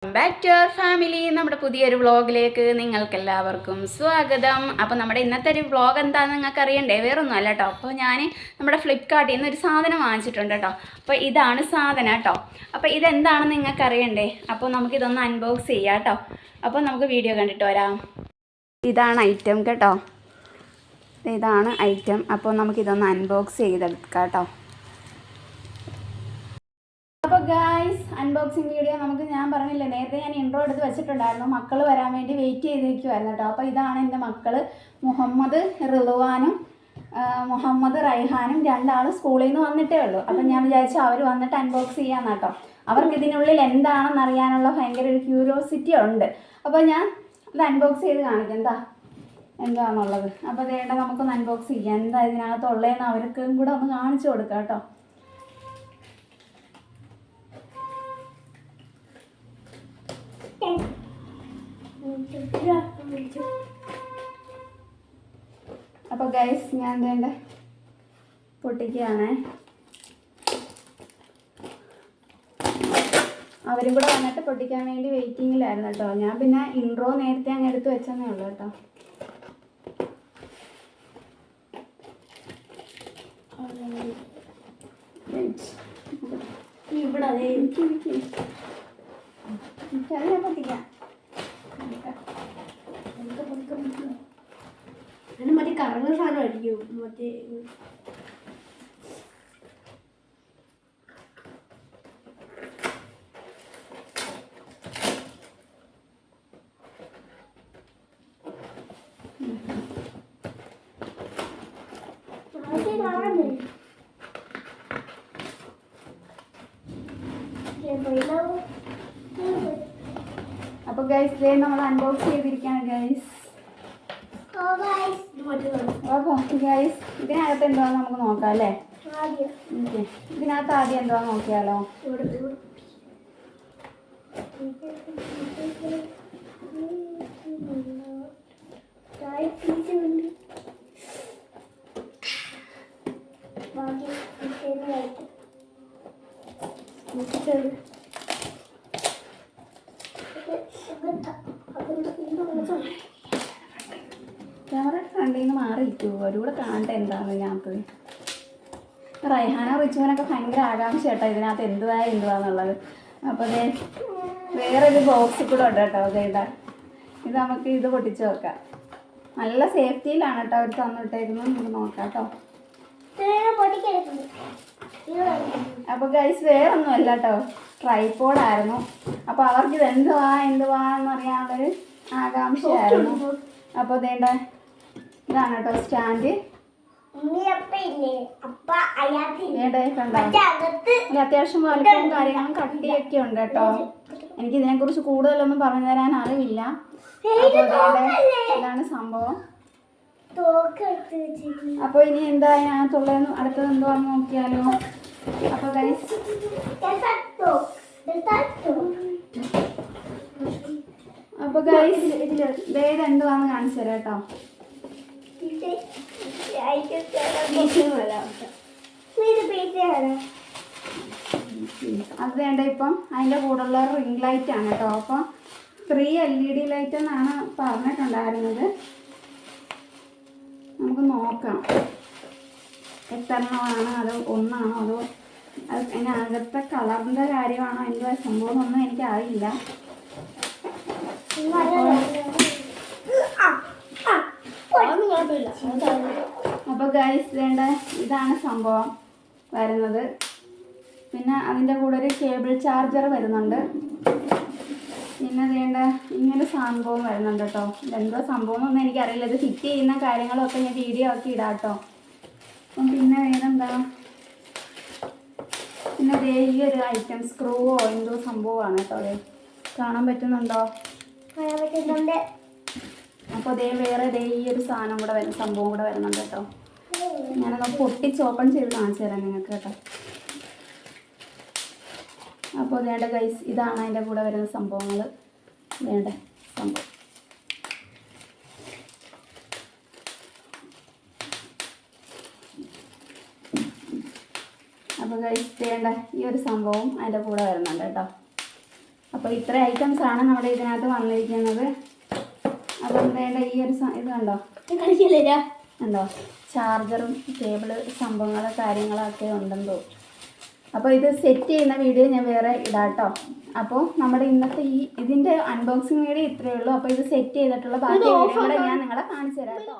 Back to our family. നമ്മുടെ പുതിയൊരു വ്ളോഗിലേക്ക് നിങ്ങൾക്കെല്ലാവർക്കും സ്വാഗതം. അപ്പോൾ നമ്മുടെ ഇന്നത്തെ ഒരു വ്ളോഗ് എന്താണെന്ന് നിങ്ങൾക്ക് അറിയണ്ടേ? വേറൊന്നും അല്ല കേട്ടോ. അപ്പോൾ ഞാൻ നമ്മുടെ ഫ്ലിപ്കാർട്ടിൽ നിന്ന് ഒരു സാധനം വാങ്ങിച്ചിട്ടുണ്ട് കേട്ടോ. അപ്പോൾ ഇതാണ് സാധനം കേട്ടോ. അപ്പോൾ ഇതെന്താണെന്ന് നിങ്ങൾക്ക് അറിയണ്ടേ? അപ്പോൾ നമുക്കിതൊന്ന് അൺബോക്സ് ചെയ്യാം കേട്ടോ. അപ്പോൾ നമുക്ക് വീഡിയോ കണ്ടിട്ട് വരാം. ഇതാണ് ഐറ്റം കേട്ടോ. ഇതാണ് ഐറ്റം. അപ്പോൾ നമുക്കിതൊന്ന് അൺബോക്സ് ചെയ്തെടുക്കാം കേട്ടോ. അപ്പോൾ ഗായ്സ്, അൺബോക്സിങ് വീഡിയോ ഞാൻ പറഞ്ഞില്ലേ, നേരത്തെ ഞാൻ ഇൻട്രോ എടുത്ത് വെച്ചിട്ടുണ്ടായിരുന്നു. മക്കൾ വരാൻ വേണ്ടി വെയിറ്റ് ചെയ്തിരിക്കുമായിരുന്നു കേട്ടോ. അപ്പോൾ ഇതാണ് എൻ്റെ മക്കൾ, മുഹമ്മദ് റിളുവാനും മുഹമ്മദ് റൈഹാനും. രണ്ടാളും സ്കൂളിൽ നിന്ന് വന്നിട്ടേ ഉള്ളൂ. അപ്പം ഞാൻ വിചാരിച്ചു അവർ വന്നിട്ട് അൺബോക്സ് ചെയ്യാമെന്ന് കേട്ടോ. അവർക്ക് ഇതിനുള്ളിൽ എന്താണെന്ന് അറിയാനുള്ള ഭയങ്കര ഒരു ക്യൂരിയോസിറ്റി ഉണ്ട്. അപ്പോൾ ഞാൻ ഇത് അൺബോക്സ് ചെയ്ത് കാണിക്കാം എന്താണെന്നുള്ളത്. അപ്പോൾ വേണ്ട, നമുക്കൊന്ന് അൺബോക്സ് ചെയ്യാം. എന്താ ഇതിനകത്തുള്ളതെന്ന് അവർക്കും കൂടെ ഒന്ന് കാണിച്ചു കൊടുക്കാം കേട്ടോ. അപ്പോൾ ഗൈസ്, ഞാൻ വേണ്ട പൊട്ടിക്കുകയാണേ. അവരും കൂടെ വന്നിട്ട് പൊട്ടിക്കാൻ വേണ്ടി വെയിറ്റിങ്ങിലായിരുന്നു കേട്ടോ. ഞാൻ പിന്നെ ഇൻട്രോ നേരത്തെ അങ്ങ് എടുത്ത് വെച്ചെന്നേ ഉള്ളൂ കേട്ടോ. ഇവിടെ എനിക്കറിയാൻ പൊട്ടിക്കാം. മറ്റേ കറങ്ങുന്ന സാധനമായിരിക്കും. മറ്റേ അപ്പോൾ ഗൈസ്, നമ്മൾ അൺബോക്സ് ചെയ്തിരിക്കുകയാണ് ഗൈസ്. അപ്പോൾ ഗൈസ്, ഇതിനകത്ത് എന്തുവാന്ന് നമുക്ക് നോക്കാം അല്ലേ? ഇതിനകത്ത് ആദ്യം എന്തുവാന്ന് നോക്കിയാലോ? ക്യാമറ കണ്ടിൽ നിന്ന് മാറിയിരിക്കുമോ? അവരൂടെ കാണട്ടെ എന്താണ് ഇതിനകത്ത്. റൈഹാനോ റിച്ചുവിനൊക്കെ ഭയങ്കര ആകാംക്ഷ കേട്ടോ ഇതിനകത്ത് എന്തുവാന്നുള്ളത്. അപ്പോൾ വേറൊരു ബോക്സിൽ കൂടെ ഉണ്ട് കേട്ടോ. ഇത് നമുക്ക് ഇത് പൊട്ടിച്ച് നോക്കാം. നല്ല സേഫ്റ്റിയിലാണ് കേട്ടോ അവർ തന്നിട്ടേക്കുന്നത്. നമുക്ക് നോക്കാം കേട്ടോ. അപ്പോൾ ഗൈസ്, വേറൊന്നുമല്ല കേട്ടോ, ട്രൈപോഡായിരുന്നു. അപ്പോൾ അവർക്ക് ഇത് എന്തുവാന്നറിയാനുള്ളൊരു ആകാംക്ഷയായിരുന്നു. അപ്പോൾ ഇതാണ് കേട്ടോ സ്റ്റാൻഡ്. അത്യാവശ്യം വലിപ്പവും കാര്യങ്ങളും കട്ടിയൊക്കെ ഉണ്ട് കേട്ടോ. എനിക്ക് ഇതിനെക്കുറിച്ച് കൂടുതലൊന്നും പറഞ്ഞു തരാൻ അറിയില്ല. അപ്പോൾ ഇതാണ് സംഭവം. അപ്പോൾ ഇനി എന്താ അതിനകത്തുള്ളതെന്ന് അടുത്തത് എന്തുവാന്ന് നോക്കിയാലോ? അപ്പോൾ ഗൈസ്, എന്തുവാന്ന് കാണിച്ചു തരാം കേട്ടോ. അത് ഇപ്പം അതിൻ്റെ കൂടെയുള്ള റിംഗ് ലൈറ്റ് ആണ് കേട്ടോ. അപ്പം 3 LED ലൈറ്റ് എന്നാണ് പറഞ്ഞിട്ടുണ്ടായിരുന്നത്. നമുക്ക് നോക്കാം എത്രണ്ണമാണ്, അത് ഒന്നാണോ അതോ അതിനകത്തെ കളറിൻ്റെ കാര്യമാണോ എന്തുവാ സംഭവം ഒന്നും എനിക്കറിയില്ല. അപ്പോൾ ഗൈസ്, ഇതാണ് സംഭവം വരുന്നത്. പിന്നെ അതിൻ്റെ കൂടെ ഒരു കേബിൾ ചാർജർ വരുന്നുണ്ട്. പിന്നെ ഇങ്ങനെ സംഭവം വരുന്നുണ്ട് കേട്ടോ. ഇതെന്തോ സംഭവം എന്നൊന്നും എനിക്കറിയില്ല. ഇത് ഫിറ്റ് ചെയ്യുന്ന കാര്യങ്ങളൊക്കെ ഞാൻ വീഡിയോ ആക്കി ഇടാം കേട്ടോ. അപ്പം പിന്നെ വേറെന്താ, പിന്നെ ഈ ഒരു ഐറ്റം സ്ക്രൂവോ എന്തോ സംഭവമാണ് കേട്ടോ. കാണാൻ പറ്റുന്നുണ്ടോ? അപ്പോൾ വേറെ ഈ ഒരു സാധനം കൂടെ സംഭവം കൂടെ വരുന്നുണ്ട് കേട്ടോ. ഞാനൊന്ന് പൊട്ടിച്ച് ഓപ്പൺ ചെയ്ത് കാണിച്ചു തരാം നിങ്ങൾക്ക് കേട്ടോ. അപ്പോൾ ഗൈസ്, ഇതാണ് അതിൻ്റെ കൂടെ വരുന്ന സംഭവങ്ങൾ. സംഭവം അപ്പോൾ ഗൈസ്, ഈ ഒരു സംഭവം അതിൻ്റെ കൂടെ വരുന്നുണ്ട് കേട്ടോ. അപ്പോൾ ഇത്ര ഐറ്റംസ് ആണ് നമ്മുടെ ഇതിനകത്ത് വന്നിരിക്കുന്നത്. അപ്പോൾ വേണ്ട ഈ ഒരു ഇത് കണ്ടോ, ഉണ്ടോ, ചാർജറും കേബിള് സംഭവങ്ങൾ കാര്യങ്ങളൊക്കെ ഉണ്ടെന്ന് തോന്നുന്നു. അപ്പോൾ ഇത് സെറ്റ് ചെയ്യുന്ന വീഡിയോ ഞാൻ വേറെ ഇടാം കേട്ടോ. അപ്പോൾ നമ്മുടെ ഇന്നത്തെ ഇതിൻ്റെ അൺബോക്സിങ് വീഡിയോ ഇത്രയേ ഉള്ളൂ. അപ്പോൾ ഇത് സെറ്റ് ചെയ്തിട്ടുള്ള ബാക്കി വീഡിയോ കൂടെ ഞാൻ നിങ്ങളെ കാണിച്ചു തരാം കേട്ടോ.